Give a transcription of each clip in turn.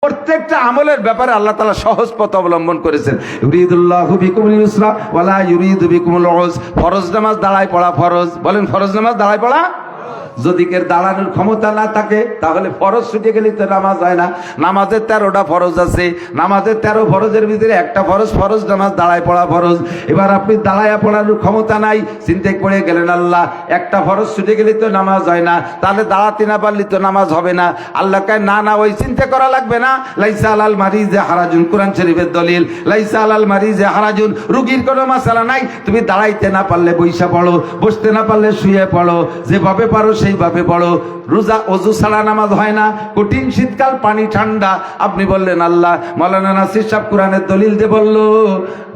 প্রত্যেকটা আমলের ব্যাপারে আল্লাহ তাআলা সহজ পথ অবলম্বন করেছেন। ইউরিদুল্লাহু বিকুমুল ইউসরা ওয়ালা ইউরিদু বিকুমুল উসর। ফরজ নামাজ দাঁড়ায় পড়া ফরজ, বলেন ফরজ নামাজ দাঁড়ায় পড়া। যদি কেউ দাঁড়ানোর ক্ষমতা না থাকে তাহলে ফরজ ছুটে গেলে তো নামাজ হয় না। নামাজের 13টা ফরজ আছে, নামাজের 13 ফরজের ভিতরে একটা ফরজ ফরজ নামাজ দাঁড়ায় পড়া ফরজ। এবার আপনি দাঁড়ায় পড়ার ক্ষমতা নাই, চিন্তায় পড়ে গেলেন আল্লাহ একটা ফরজ ছুটে গেলে তো নামাজ হয় না, তাহলে দাঁড়াতে না পারলে তো নামাজ হবে না। আল্লাহ কয় না না, ওই চিন্তা করা লাগবে না। লাইসা আলাল মারিজে হারাজুন, কোরআন শরীফের দলিল। লাইসা আলাল মারিজে হারাজুন, রোগীর কোনো মাসালা নাই। তুমি দাঁড়াইতে না পারলে বইসা পড়ো, বসতে না পারলে শুয়ে পড়ো, যেভাবে পারো সেইভাবে পড়ো। রোজা ওযু ছাড়া নামাজ হয় না। কঠিন শীতকাল, পানি ঠান্ডা। আপনি বললেন আল্লাহ, মাওলানা নাসির সাহেব কোরআনের দলিল দিয়ে বললো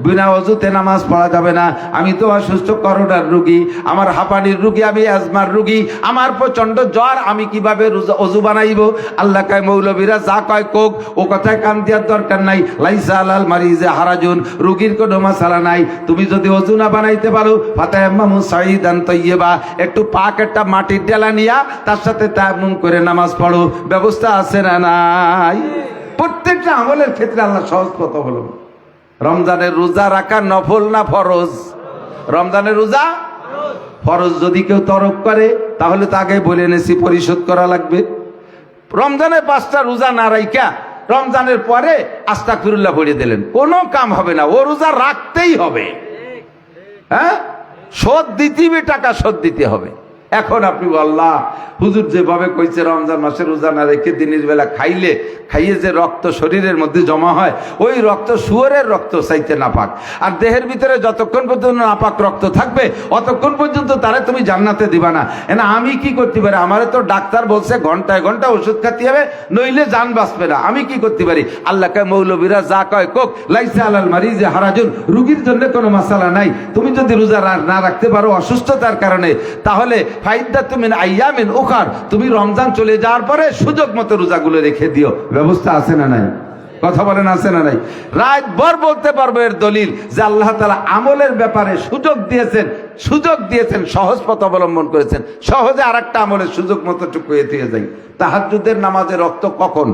বিনা ওযুতে নামাজ পড়া যাবে না। আমি তো অসুস্থ করোনার রোগী, আমার হাঁপানির রোগী, আমি অ্যাজমার রোগী, আমার প্রচন্ড জ্বর, আমি কিভাবে ওযু বানাইবো? আল্লাহ কয় মৌলবীরা যা কয় কোক, ও কথায় কান দেওয়ার দরকার নাই। লাইসা আলাল মারিজে হারাজুন, রোগীর কোনো মাসালা নাই। তুমি যদি ওযু না বানাইতে পারো ফাতায়াম্মামু সাঈদান তাইয়্যিবা, একটু পাক একটা মাটির ডেলা নিয়া তার সাথে তায়াম্মুম করে নামাজ পড়ো। ব্যবস্থা আছে না নাই? প্রত্যেকটা আমলের ক্ষেত্রে আল্লাহ সহজ পথ অবলম্বন। রমজানের রোজা রাখা নফল না ফরজ? রমজানের রোজা ফরজ। যদি কেউ তরক করে তাহলে তাকে বলে এনেছি পরিশোধ করা লাগবে। রমজানের 5টা রোজা না রাইখা রমজানের পরে আস্তাগফিরুল্লাহ পড়ে দিলেন, কোনো কাম হবে না। ও রোজা রাখতেই হবে। হ্যাঁ, শোধ দিতে, টাকা শোধ দিতে হবে। এখন আপনি আল্লাহ হুজুর যেভাবে কইছে রমজান মাসে রোজা না রেখে দিনের বেলা খাইয়ে যে রক্ত শরীরের মধ্যে জমা হয়, ওই রক্ত শুয়োরের রক্ত চাইতে নাপাক। আর দেহের ভিতরে যতক্ষণ পর্যন্ত নাপাক রক্ত থাকবে অতক্ষণ পর্যন্ত তারে তুমি জান্নাতে দিবা না। এনা আমি কি করতে পারি? আমারে তো ডাক্তার বলছে ঘন্টায় ঘন্টা ওষুধ খাতে হবে, নইলে জান বাঁচবে না। আমি কি করতে পারি? আল্লাহ কয় মৌলবীরা যা কয় কোক, লাইসা আলাল মারিজে হারাজুন, রোগীর জন্য কোনো মাসালা নাই। তুমি যদি রোজা না রাখতে পারো অসুস্থতার কারণে, তাহলে ফাইদ্দাতুম মিন আইয়ামিন উখার, তুমি রমজান চলে যাওয়ার পরে সুযোগ মতো রোজাগুলো রেখে দিও। ব্যবস্থা আছে না নাই? কথা বলেন আছে না নাই? রাত ভর বলতে পারবো এর দলিল যে আল্লাহ তাআলা আমলের ব্যাপারে সুযোগ দিয়েছেন, সহজ পথ অবলম্বন করেছেন। সহজে আরেকটা আমলের সুযোগ মতো টুকু দিয়ে যাই। তাহাজ্জুদের নামাজের রক্ত কখন?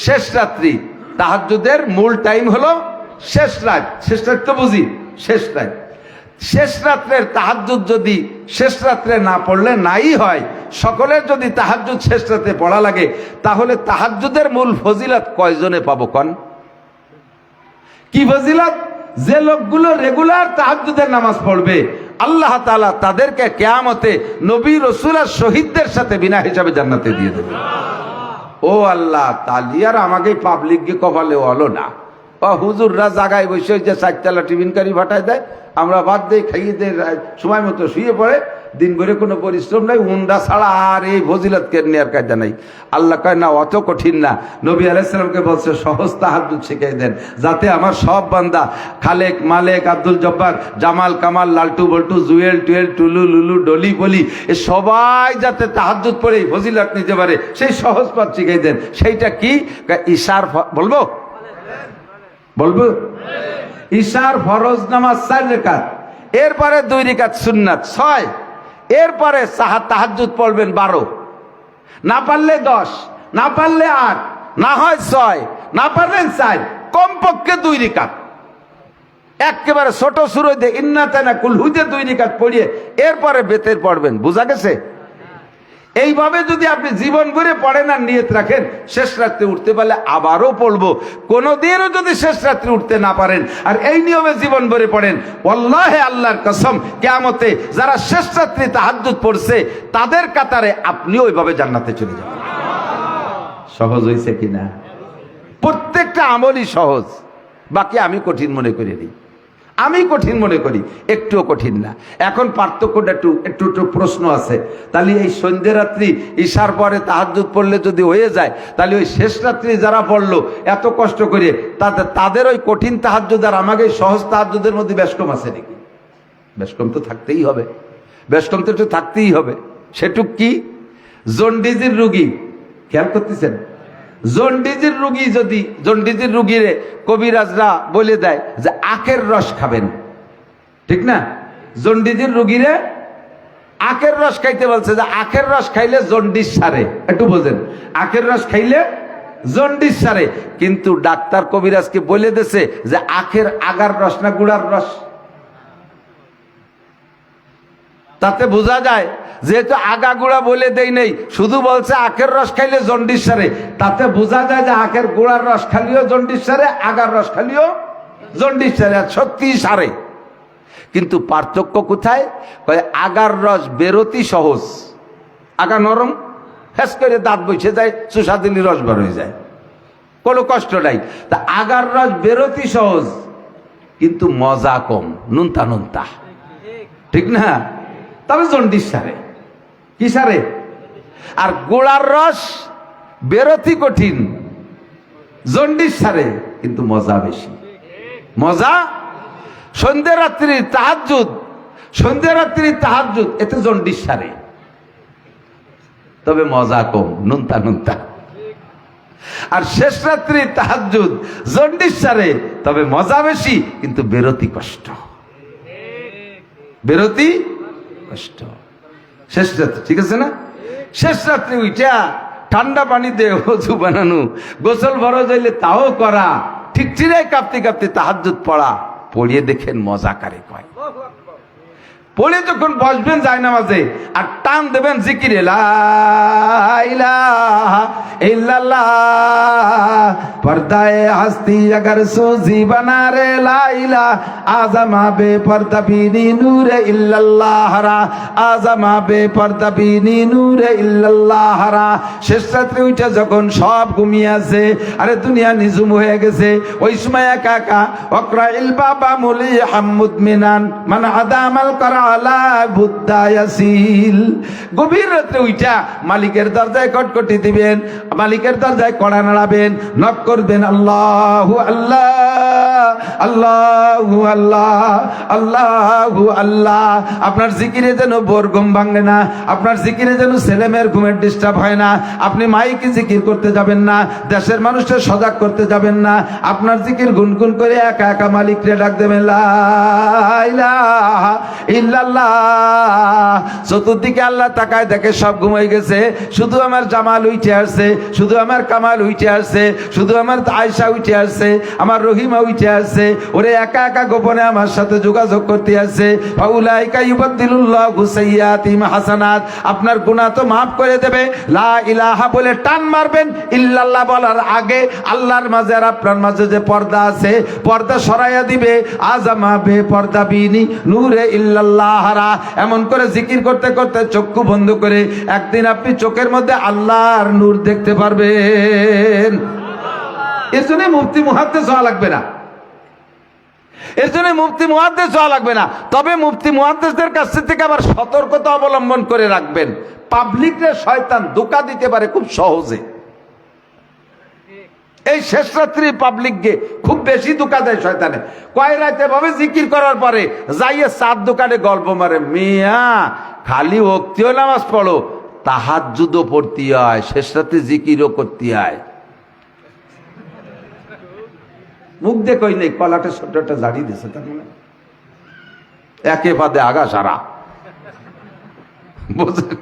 শেষ রাত্রি। তাহাজ্জুদের মূল টাইম হলো শেষ রাত। শেষ রাত তো বুঝি, শেষ রাত। শেষ রাত্রের তাহাজ্জুদ যদি শেষ রাত্রে না পড়লে নাই হয়, সকলের যদি তাহাজ্জুদ শেষ রাতে পড়া লাগে, তাহলে তাহাজ্জুদের মূল ফজিলত কয়জনে পাবো কন? কি ফজিলত? যে লোকগুলো রেগুলার তাহাজ্জুদের নামাজ পড়বে আল্লাহ তাআলা তাদেরকে কিয়ামতে নবী রাসূল আর শহীদদের সাথে বিনা হিসাবে জান্নাতে দিয়ে দেবে। ও আল্লাহ, তালিয়ার আমাকে পাবলিককে কপালে হলো না। হুজুররা জাগায় বসে যে 4তলা টিফিনকারি ভাটায় দেয়, আমরা বাদ দেই, খাইয়ে দেয়, সময় মতো শুয়ে পড়ে, দিন ভরে কোনো পরিশ্রম নাই, হুন্ডা ছাড়া আর এই ফজিলতকে নেওয়ার কায়দা নাই। আল্লাহ কয় না, অত কঠিন না। নবী আলাইহিস সালামকে বলছে সহজ তাহাজ্জুদ শিখিয়ে দেন, যাতে আমার সব বান্দা খালেক, মালেক, আব্দুল জব্বার, জামাল, কামাল, লালটু, বল্টু, জুয়েল, টুয়েল, টুলু, লুলু, ডলি, বলি, এ সবাই যাতে তাহাজ্জুদ পড়ে ফজিলত নিতে পারে, সেই সহজ পথ শিখিয়ে দেন। সেইটা কি? ইশার বলবো ঈশার ফরজ নামাজ 4 রাকাত, এরপরে 2 রাকাত সুন্নাত 6, এরপরে তাহাজ্জুদ পড়বেন 12, না পারলে 10, না পারলে 8, না হয় 6, না পারলেন 4, কমপক্ষে 2 রাকাত। একেবারে ছোট সূরা দিয়ে ইন্না তানা কুল হুজে 2 রাকাত পড়িয়ে এরপরে বেতের পড়বেন। বুঝা গেছে? এইভাবে যদি আপনি জীবন ভরে পড়েন আর নিয়ত রাখেন শেষ রাত্রে উঠতে পারলে আবারও পড়বো, কোনদিনও যদি শেষ রাত্রে উঠতে না পারেন আর এই নিয়মে জীবন ভরে পড়েন, ওয়াল্লাহি আল্লাহর কসম, কিয়ামতে যারা শেষ রাত্রে তাহাজ্জুদ পড়ছে তাদের কাতারে আপনিও ওইভাবে জান্নাতে চলে যাবেন। সহজ হয়েছে কিনা? প্রত্যেকটা আমলই সহজ, বাকি আমি কঠিন মনে করি নি। আমি কঠিন মনে করি, একটুও কঠিন না। এখন পার্থক্যটা একটু প্রশ্ন আছে। তাহলে এই সন্ধ্যে রাত্রি ঈশার পরে তাহাজ্জুদ পড়লে যদি হয়ে যায়, তাহলে ওই শেষ রাত্রি যারা পড়লো এত কষ্ট করে, তাদের ওই কঠিন তাহাজ্জুদ আর আমাকে সহজ তাহাজ্জুদের মধ্যে বেশকম আছে নাকি? বেশকম তো থাকতেই হবে, বেশকম তো একটু থাকতেই হবে। সেটুক কি? জন্ডিজের রুগী, খেয়াল করতেছেন? জন্ডিজের রুগী যদি জন্ডিজের রুগীরে কবিরাজরা বলে দেয় যে আখের রস খাবেন, ঠিক না? জন্ডিজের রুগীরে আখের রস খাইতে বলছে, যে আখের রস খাইলে জন্ডিস সারে। একটু বোঝেন, আখের রস খাইলে জন্ডিস সারে, কিন্তু ডাক্তার কবিরাজকে বলে দিয়েছে যে আখের আগার রস না গুড়ার রস। তাতে বোঝা যায়, যেহেতু আগা গুড়া বলে দেই নেই, শুধু বলছে আখের রস খাইলে জন্ডিস সারে, তাতে বোঝা যায় যে আখের গুড়ার রস খালিও জন্ডিস সারে, আগার রস খালিও জন্ডিস সারে, আর সত্যি সারে। কিন্তু পার্থক্য কোথায়? আগার রস বেরোতি সহজ, আগা নরম, ফেস করে দাঁত বসে যায়, চুষা দিলি রস বার হয়ে যায়, কোনো কষ্ট নাই। তা আগার রস বেরোতি সহজ, কিন্তু মজা কম, নুনতা নুনতা, ঠিক না? তবে জন্ডিস সারে। কি সারে? আর গোড়ার রস বেরোতি কঠিন, জন্ডিস সারে, কিন্তু মজা বেশি। মজা সন্ধ্যা রাত্রি তাহাজ্জুদ, সন্ধ্যা রাত্রি তাহাজ্জুদ, এতে জন্ডিস সারে, তবে মজা কম, নুনতা নুনতা। আর শেষ রাত্রি তাহাজ্জুদ, জন্ডিস সারে, তবে মজা বেশি, কিন্তু বেরোতি কষ্ট, বেরোতি কষ্ট। শেষ রাত্রি, ঠিক আছে না? শেষ রাত্রি উইটা ঠান্ডা পানি দিয়ে ওযু বানানো, গোসল ফরজ হইলে তাও করা, ঠিক চিরাই কাঁপতে কাঁপতে তাহাজ্জুদ পড়া, পড়িয়ে দেখেন মজা কারে কয়। পড়ে যখন বসবেন জায়নামাজে আর টান দেবেন জিকিরে, লা ইলাহা ইল্লাল্লাহ, পর্দায়ে হস্তি अगर सूजी बना रे, ला इलाहा आज़मा बे पर्दा बीनी नूरे इल्लल्लाह रा, आज़मा बे पर्दा बीनी नूरे इल्लल्लाह रा। শেষ রাত্রে উঠে যখন সব ঘুমিয়ে আছে, আরে দুনিয়া নিঝুম হয়ে গেছে, ওই সময় একা একা ওকরা ইল বাবা মুলি হামুদ মিনান মান আদামাল করা গভীর রাত্রে উইটা মালিকের দরজায় কটকটি দিবেন, মালিকের দরজায় কড়া নাড়াবেন, নক করবেন, আল্লাহু আল্লাহ, আল্লাহু আল্লাহ, আল্লাহু আল্লাহ। আপনার জিকিরে যেন বোর ঘুম ভাঙে না, আপনার জিকিরে যেন ছেলেমেয়ের ঘুমের ডিস্টার্ব হয় না, আপনি মাইকে জিকির করতে যাবেন না, দেশের মানুষকে সজাগ করতে যাবেন না, আপনার জিকির গুনগুন করে একা একা মালিককে ডাক দেবেন, লা ইলাহা ইল্লাল্লাহ। চতুর্দিকে আল্লাহ তাকায় দেখে সব ঘুমাই গেছে, শুধু আমার জামাল উঠে আসছে, শুধু আমার কামাল উঠে আসছে, শুধু আমার আয়েশা উঠে আসছে, আমার রহিমা উঠে আসছে, ওরে একা একা গোপনে আমার সাথে যোগাযোগ করতে আসছে। ফাউলাইকা ইউবাদদিলুল্লাহু সাইয়্যাতিহিম হাসানাত, আপনার গুনাহ তো মাফ করে দেবে। লা ইলাহা বলে টান মারবেন, ইল্লাল্লাহ বলার আগে আল্লাহর মাঝে আর আপনার মাঝে যে পর্দা আছে, পর্দা সরাইয়া দিবে। আযামা বে পর্দা বিনি নূরে ইল্লাল্লাহ রা। এমন করে জিকির করতে করতে চক্ষু বন্ধ করে একদিন আপনি চোখের মধ্যে আল্লাহর নূর দেখতে পারবেন। এর জন্য মুফতি মুহাদ্দিস হওয়া লাগবে না, এর জন্য মুফতি মুহাদ্দিস হওয়া লাগবে না। তবে মুফতি মুহাদ্দিসদের কাছ থেকে আবার সতর্কতা অবলম্বন করে রাখবেন। পাবলিকরে শয়তান ধোঁকা দিতে পারে খুব সহজে। এই শেষ রাত্রি পাবলিককে খুব বেশি ধোঁকা দেয় শয়তানে। কয় রাতে ভাবে জিকির করার পরে যাইয়ে চার দোকানে গল্প মারে, মিয়া খালি ওক্তিও নামাজ পড়ো, তাহাজ্জুদও পড়তে হয়, শেষ রাত্রি জিকিরও করতে হয়। মুখ দিয়ে কই নেই, কলাটা ছোট একটা জাড়ি দিছে, তার মানে একে বাদে আগা সারা, বুঝলেন?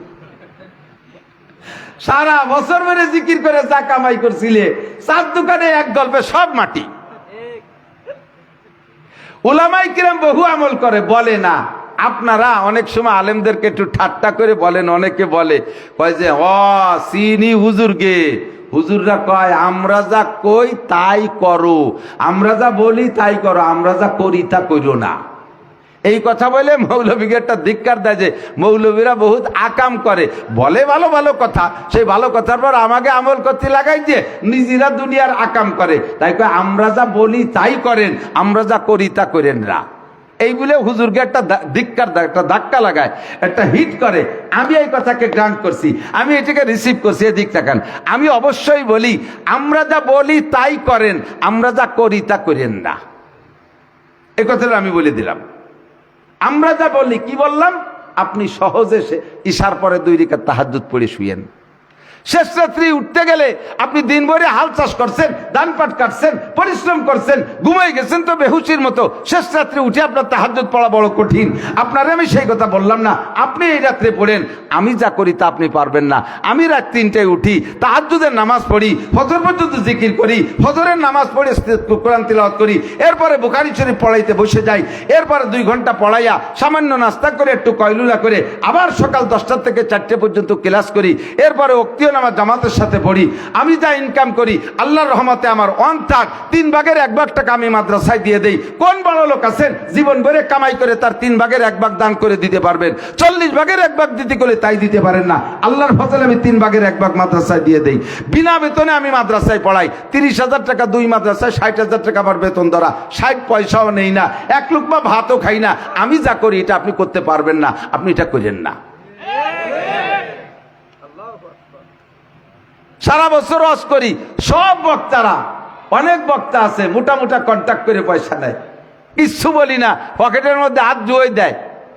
সারা বছর ধরে জিকির করে যা কামাই করছিলে, চার দোকানে এক গল্পে সব মাটি। উলামাই কিরাম বহু আমল করে, বলে না। আপনারা অনেক সময় আলেমদেরকে একটু ঠাট্টা করে বলেন, অনেকে বলে কয় যে চিনি হুজুরকে, হুজুররা কয় আমরা যা কই তাই করো, আমরা যা বলি তাই করো, আমরা যা করি তা করো না। এই কথা বলে মৌলবীকে একটা ধিক্কার দেয় যে মৌলবীরা বহুত আকাম করে, বলে ভালো ভালো কথা, সেই ভালো কথার পর আমাকে আমল করতে লাগাই যে নিজেরা দুনিয়ার আকাম করে। তাই কয় আমরা যা বলি তাই করেন, আমরা যা করি তা করেন না। এই বলে হুজুরকে একটা ধিক্কার দেয়, একটা ধাক্কা লাগায়, একটা হিট করে। আমি এই কথাকে গ্রান্ট করছি, আমি এটাকে রিসিভ করছি। এদিক তাকান, আমি অবশ্যই বলি আমরা যা বলি তাই করেন, আমরা যা করি তা করেন না। এই কথাটা আমি বলে দিলাম। আমরা যা বলি, কি বললাম? আপনি সহজে ইশার পরে 2 রাকাত তাহাজ্জুদ পড়ে শুয়েন, শেষ রাত্রি উঠতে গেলে আপনি দিন ভরে হাল চাষ করছেন, ধান পাট কাটছেন, পরিশ্রম করছেন, ঘুমাই গেছেন তো বেহুশির মতো। শেষ রাত্রে উঠে আপনার তাহাজ্জুদ পড়া বড় কঠিন। আপনারে আমি সেই কথা বললাম না, আপনি এই রাত্রে পড়েন। আমি যা করি তা আপনি পারবেন না। আমি রাত 3টায় উঠি, তাহাজ্জুদের নামাজ পড়ি, ফজর পর্যন্ত জিকির করি, ফজরের নামাজ পড়ে কোরআন তিলাওয়াত করি, এরপরে বুখারী শরীফ পড়াইতে বসে যাই, এরপরে 2 ঘন্টা পড়াইয়া সামান্য নাস্তা করে একটু কয়লুলা করে আবার সকাল 10টা থেকে 4টে পর্যন্ত ক্লাস করি, এরপরে ওক্তীয় নামাজ জামাতের সাথে পড়ি। আমি যা ইনকাম করি আল্লাহর রহমতে আমার 1/3, 3 ভাগের 1 ভাগ টাকা আমি মাদ্রাসায় দিয়ে দেই। কোন বড় লোক আছেন জীবন ভরে কামাই করে তার 3 ভাগের 1 ভাগ দান করে দিতে পারবেন? 40 ভাগের 1 ভাগ দিতে গেলে তাই দিতে পারেন না। আল্লাহর ফজলে আমি 3 ভাগের 1 ভাগ মাদ্রাসায় দিয়ে দেই। বিনা বেতনে আমি মাদ্রাসায় পড়াই। 30,000 টাকা 2 মাদ্রাসায়, 60,000 টাকা আমার বেতন ধরা, 60 পয়সাও নেই না, 1 লুকমা ভাতও খাই না। আমি যা করি এটা আপনি করতে পারবেন না, আপনি এটা করেন না। সারা বছর ওয়াজ করি, সব বক্তারা, অনেক বক্তা আছে মোটা মোটা কন্ট্যাক্ট করে পয়সা নেয়, কিচ্ছু বলি না, পকেটের মধ্যে হাত জুয়ে দেয়।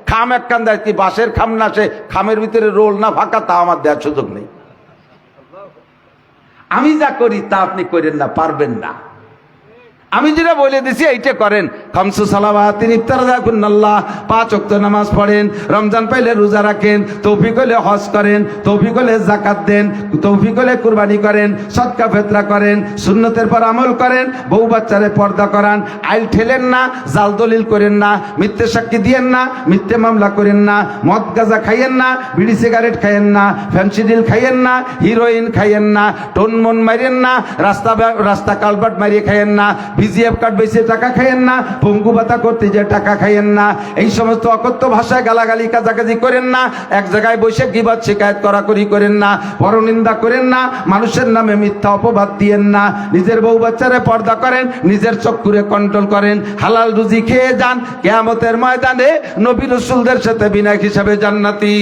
খাম একখান দেয়, কি বাঁশের খাম না, সে খামের ভিতরে রোল না ফাঁকা, তা আমার দেওয়ার সুযোগ নেই। আমি যা করি তা আপনি করেন না, পারবেন না। আমি যেটা বলে দিছি এইটা করেন। খামসু সালাওয়াতিন ইফতারাকুন্নাল্লাহ, 5 ওয়াক্ত নামাজ পড়েন, রমজান পাইলে রোজা রাখেন, তৌফিক হলে হজ করেন, তৌফিক হলে যাকাত দেন, তৌফিক হলে কুরবানি করেন, সদকা ফিতরা করেন, সুন্নতের পর আমল করেন, বউ বাচ্চারে পর্দা করান, আইল ঠেলেন না, জাল দলিল করেন না, মিথ্যে সাক্ষী দিয়েন না, মিথ্যে মামলা করেন না, মদ গাঁজা খাইয়েন না, বিড়ি সিগারেট খাইয়েন না, ফ্যান্সিডিল খাইয়েন না, হিরোইন খাইয়েন না, টোন মন মারিয়েন না, রাস্তা কালবাট মারিয়ে খাইয়েন না, ভিজিএফ কার্ড বেশি টাকা খাইয়েন না, পঙ্গু ভাতা করতে যে টাকা খাইয়েন না, এই সমস্ত অকথ্য ভাষায় গালাগালি কাজাকাজি করেন না, এক জায়গায় বসে গীবত শিকায়ত করাকরি করেন না, পরনিন্দা করেন না, মানুষের নামে মিথ্যা অপবাদ দিয়েন না, নিজের বউ বাচ্চারে পর্দা করেন, নিজের চক্ষুরে কন্ট্রোল করেন, হালাল রুজি খেয়ে যান, কিয়ামতের ময়দানে নবী রাসূলদের সাথে বিনা হিসাবে জান্নাতি।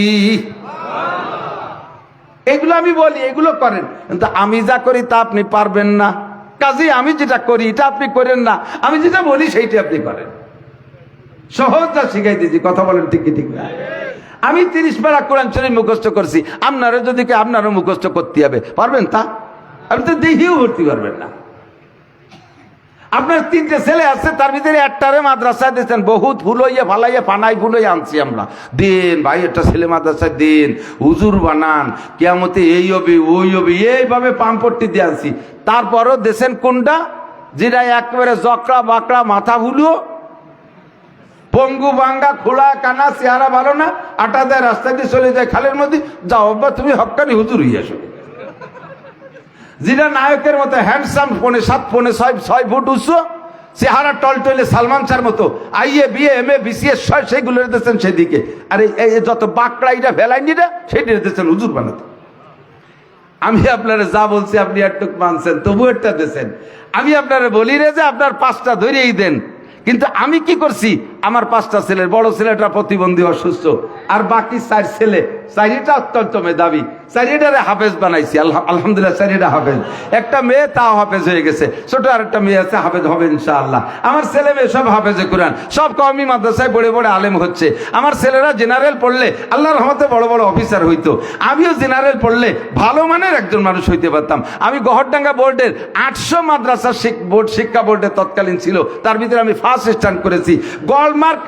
এগুলো আমি বলি, এগুলো করেন, কিন্তু আমি যা করি তা আপনি পারবেন না। কাজে আমি যেটা করি এটা আপনি করেন না, আমি যেটা বলি সেইটা আপনি করেন। সহজটা শিখাই দিয়েছি, কথা বলেন ঠিক কি ঠিক না? আমি 30 পারা কোরআন শরীফ মুখস্থ করছি, আপনারা যদি আপনারও মুখস্থ করতে হবে, পারবেন তা? আপনি তো দেখিও ভর্তি করবেন না। আপনার 3টে ছেলে আছে, তার ভিতরে একটারে মাদ্রাসায় দিচ্ছেন, বহুত ফুলইয়া ফালাইয়া ফানাই ফুলই আনছি আমরা, দিন ভাই একটা ছেলে মাদ্রাসায় দিন, হুজুর বানান, কিয়ামতে এই হবে ওই হবে, এইভাবে পাম্পট্টি দিয়ে আনছি। তারপরও দেশেন কোনটা, যেটা একেবারে জকড়া বাকড়া মাথা ভুলো, পঙ্গু ভাঙ্গা খোলা কানা, চেহারা ভালো না, আটা দেয় রাস্তা দিয়ে চলে যায় খালের মধ্যে, যাও বা তুমি হক্কানি হুজুর হইয়া আসো। যেটা নায়কের মতো হ্যান্ডসাম, 6 ফুট উঁচু, চেহারা টলটলে সালমান শাহর মতো, আইএ বিএ এমএ বিসিএস সেইগুলো দিচ্ছেন সেদিকে, আর এই যত বাকড়াইটা ভেলাইনিটা সেইটা দিচ্ছেন হুজুর বানাতে। আমি আপনারা যা বলছি আপনি একটুক মানছেন, তবু একটা দিয়েছেন। আমি আপনারা বলি রে যে আপনার 5টা ধরেই দেন, কিন্তু আমি কি করছি, আমার 5টা ছেলের বড় ছেলেটা প্রতিবন্ধী অসুস্থ, আর বাকি 4 ছেলে, 4টা অত্যন্ত মেধাবী, 4টারে হাফেজ বানাইছি, আলহামদুলিল্লাহ 4টা হাফেজ। একটা মেয়ে তাও হাফেজ হয়ে গেছে, ছোট আরেকটা মেয়ে আছে হাফেজ হবে ইনশাআল্লাহ। আমার ছেলে মেয়ে সব হাফেজে কোরআন, সব কওমি মাদ্রাসায় পড়ে পড়ে আলেম হচ্ছে। আমার ছেলেরা জেনারেল পড়লে আল্লাহর রহমতে বড় বড় অফিসার হইতো, আমিও জেনারেল পড়লে ভালো মানের একজন মানুষ হইতে পারতাম। আমি গহরডাঙ্গা বোর্ডের 800 মাদ্রাসা শিক্ষা বোর্ডে তৎকালীন ছিল, তার ভিতরে আমি ফার্স্ট স্ট্যান্ড করেছি। গোল্ড মার্ক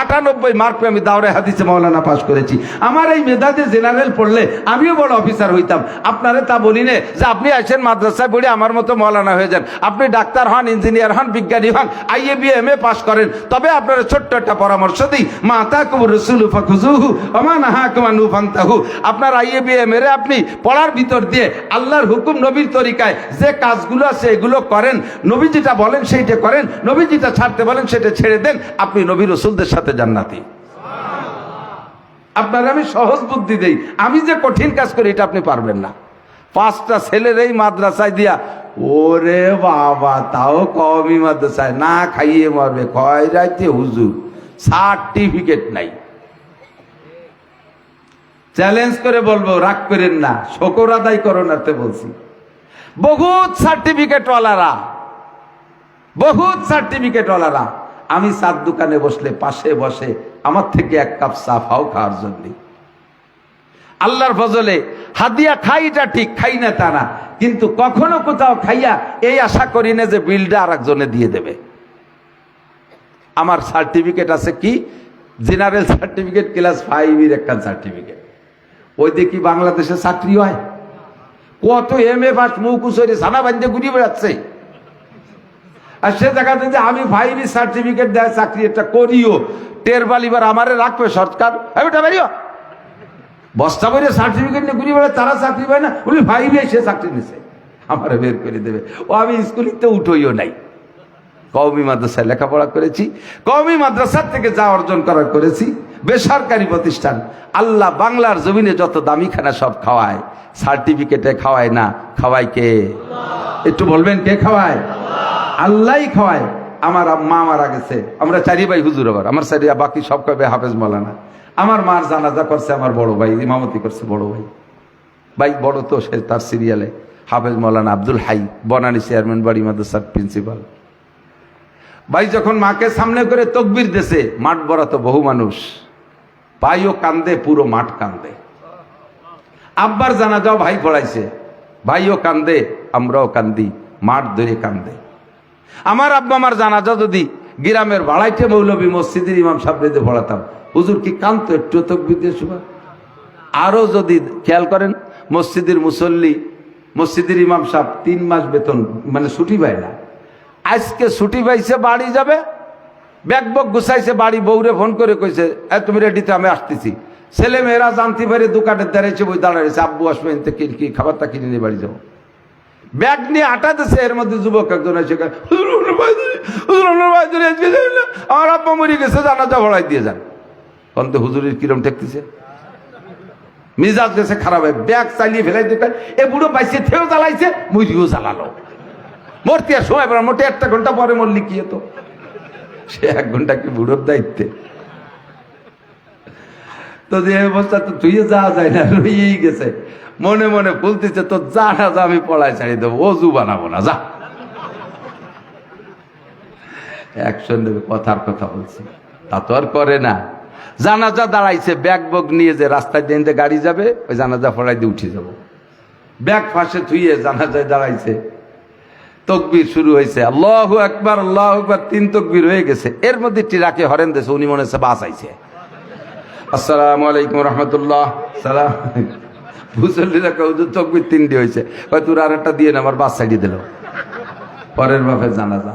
98 মার্ক পেয়ে আমি দাওরায়ে হাদিসে মাওলানা পাস করেছি। আমার এই মেধাতে জেনারেল পড়লে আমিও বড় অফিসার হইতাম। আপনারা তা বলি না যে আপনি আসেন মাদ্রাসায় পড়ে আমার মতো মাওলানা হয়ে যান, আপনি ডাক্তার হন, ইঞ্জিনিয়ার হন, বিজ্ঞানী হন, আইএ বিএ এমএ পাস করেন। তবে আপনারা ছোট্ট একটা পরামর্শ দিই, মা আতাকুমুর রাসূলু ফাখুযুহু ওয়া মা নাহাকুম আনহু ফান্তাহু। আপনার আইএ বিএ মেরে আপনি পড়ার ভিতর দিয়ে আল্লাহর হুকুম নবীর তরিকায় যে কাজগুলো আছে এগুলো করেন, নবী যেটা বলেন সেইটা করেন, নবী যেটা ছাড়তে বলেন সেটা ছেড়ে দেন, আপনি নবী রাসূলদের সাথে জান্নাতি। আপনার আমি সহজ বুদ্ধি দেই, আমি যে কঠিন কাজ করি এটা আপনি পারবেন না। 5টা ছেলের এই মাদ্রাসায় দিয়া, ওরে বাবা, তাও কওমি মাদ্রাসায় না খাইয়ে মরবে, কয় রাইতে হুজুর, সার্টিফিকেট নাই। চ্যালেঞ্জ করে বলবো, রাগ করেন না, শুকর আদায় করো না, তে বলছি। বহুত সার্টিফিকেটওয়ালারা, বহুত সার্টিফিকেটওয়ালারা আমি চার দোকানে বসলে পাশে বসে আমার থেকে 1 কাপ চা ফাও খাওয়ার জন্য। আল্লাহর ফজলে হাদিয়া খাই, এটা ঠিক, খাই না তা না, কিন্তু কখনো কোথাও খাইয়া এই আশা করি না যে বিলটা আর একজনে দিয়ে দেবে। আমার সার্টিফিকেট আছে কি, জেনারেল সার্টিফিকেট, ক্লাস 5 একটা সার্টিফিকেট। ওই দেখি বাংলাদেশে চাকরি হয়, কত MA পাস মুকুশরি সানা বান্ধে ঘুরে বেড়াচ্ছে, আর সে জায়গাতে যে আমি 5 সার্টিফিকেট দেয় চাকরি একটা করিও, টের বালিবার আমারে রাখবে সরকার, বেরিও বস্তা বইরে সার্টিফিকেট নিয়ে ঘুরে বেড়ায়, তারা চাকরি পায় না, উনি 5 সে চাকরি নিছে, আমারে বের করে দেবে। ও আমি স্কুলিতে উঠইও নাই, কওমি মাদ্রাসায় লেখাপড়া করেছি, কওমি মাদ্রাসার থেকে যা অর্জন করার করেছি, বেসরকারি প্রতিষ্ঠান। আল্লাহ বাংলার জমিনে যত দামিখানা সব খাওয়ায়, সার্টিফিকেটে খাওয়ায় না, খাওয়ায় কে? একটু বলবেন কে খাওয়ায়? আল্লাহই খাওয়ায়। আমার মা মারা গেছে, আমরা 4 ভাই হুজুর, আবার আমার সারিয়া বাকি সব কবে হাফেজ মৌলানা। আমার মার জানাজা করছে আমার বড় ভাই, ইমামতি করছে বড় ভাই, ভাই বড় তো সে, তার সিরিয়ালে হাফেজ মৌলানা আব্দুল হাই, বনানী চেয়ারম্যান বাড়ি মাদ্রাসার প্রিন্সিপাল। ভাই যখন মাকে সামনে করে তকবীর দেশে, মাঠ ভরা তো বহু মানুষ, ভাইও কান্দে, পুরো মাঠ কান্দে। আব্বার জানাজাও ভাই পড়াইছে, ভাইও কান্দে, আমরাও কান্দি, মাঠ ধরে কান্দে। আমার আব্বা আমার জানাজা যদি গ্রামের বাড়াইতে মৌলবী মসজিদের ইমাম সাহেব পড়াতাম, হুজুর কি কান্ত একটু তকবীর দিয়ে শুভা। আরো যদি খেয়াল করেন, মসজিদের মুসল্লি, মসজিদের ইমাম সাহেব 3 মাস বেতন মানে ছুটি পায় না, আজকে ছুটি পাইছে, বাড়ি যাবে, ব্যাগ বক গুছাইছে, বাড়ি বউরে ফোন করে কইছে তুমি রেডিতে, আমি আসতেছি। ছেলে মেয়েরা জানতে পারে দোকানের দাঁড়িয়েছে, বই দাঁড়াইছে, আব্বু আসবে কি খাবারটা কিনে নিয়ে বাড়ি যাবো। ব্যাগ নিয়ে আটাতেছে, এর মধ্যে যুবক একজন এসে আমার আব্বা মরে গেছে, জানাজা ভরাই দিয়ে যান। অন্ত হুজুরের কিরম ঠেকতেছে, মিজাজ গেছে খারাপ হয়, ব্যাগ চালিয়ে ফেলাই দিতে, এ বুড়ো পাইছে, থেও জ্বালাইছে, মুড়িও জ্বালালো। মরতে আর সময় পড়া, মোটে 1 ঘন্টা পরে মরলি কি হতো, সে 1 ঘন্টা কি বুড়োর দায়িত্বে। তো যে অবস্থা তো ধুয়ে যাওয়া যায় না, রয়েই গেছে, মনে মনে বলতেছে তো জানাজা আমি পড়ায় ছাড়িয়ে দেবো, অজু বানাবো না, যা অ্যাকশন দেবে। কথার কথা বলছি, তা তো আর করে না। জানাজা দাঁড়াইছে, ব্যাগ বগ নিয়ে যে রাস্তায় দিয়ে গাড়ি যাবে, ওই জানাজা পড়াই দিয়ে উঠে যাব, ব্যাগ ফাঁসে থুইয়ে জানাজায় দাঁড়াইছে, তকবীর শুরু হয়েছে, আল্লাহু আকবার, আল্লাহু আকবার, 3 তকবীর হয়ে গেছে। এর মধ্যে ট্রাকে হরেন দিয়েছে, উনি মনে হচ্ছে বাস আইছে, আসসালামু আলাইকুম রহমতুল্লাহ সালাম। মুসল্লিরা হুজুর তকবীর 3টি হয়েছে, তোর আর একটা দিয়ে না, আমার বাস ছাড়িয়ে দিল। পরের বাপের জানাজা,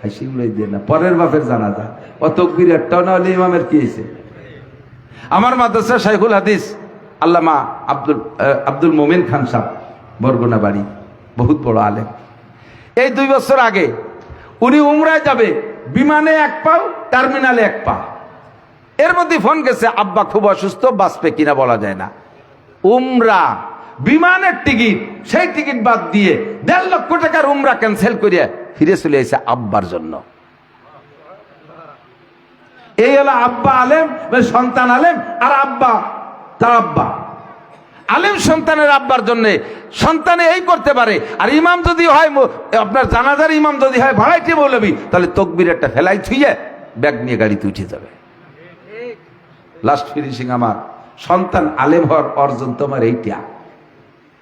হাসি উড়াই দিয়ে না, পরের বাপের জানাজা, ও তকবীর একটাও না হলে ইমামের কি হয়েছে। আমার মাদ্রাসা শাইখুল হাদিস আল্লামা আব্দুল মোমিন খান সাহেব, বরগুনা বাড়ি, বহুত বড় আলেম। এই 2 বছর আগে উনি উমরায় যাবে, বিমানে 1 পা, টার্মিনালে 1 পা। এর মধ্যে ফোন গেছে, আব্বা খুব অসুস্থ, বাঁচবে কিনা বলা যায় না। উমরা বিমানের টিকিট, সেই টিকিট বাদ দিয়ে 1.5 লক্ষ টাকার উমরা ক্যান্সেল করিয়া ফিরে চলে এসে আব্বার জন্য। এই হলো আব্বা আলেম, সন্তান আলেম, আর আব্বা তার আব্বা আলেম সন্তানের আব্বার জন্য। সন্তানে এই করতে পারে, আর ইমাম যদি হয়, আপনার জানাজার ইমাম যদি হয় ভাড়াইতে বলবি, তাহলে তকবীর একটা ফেলাই ছুঁয়ে ব্যাগ নিয়ে গাড়িতে উঠে যাবে। লাস্ট ফিনিশিং আমার সন্তান আলেম হওয়ার অর্জন তোমার এইটা।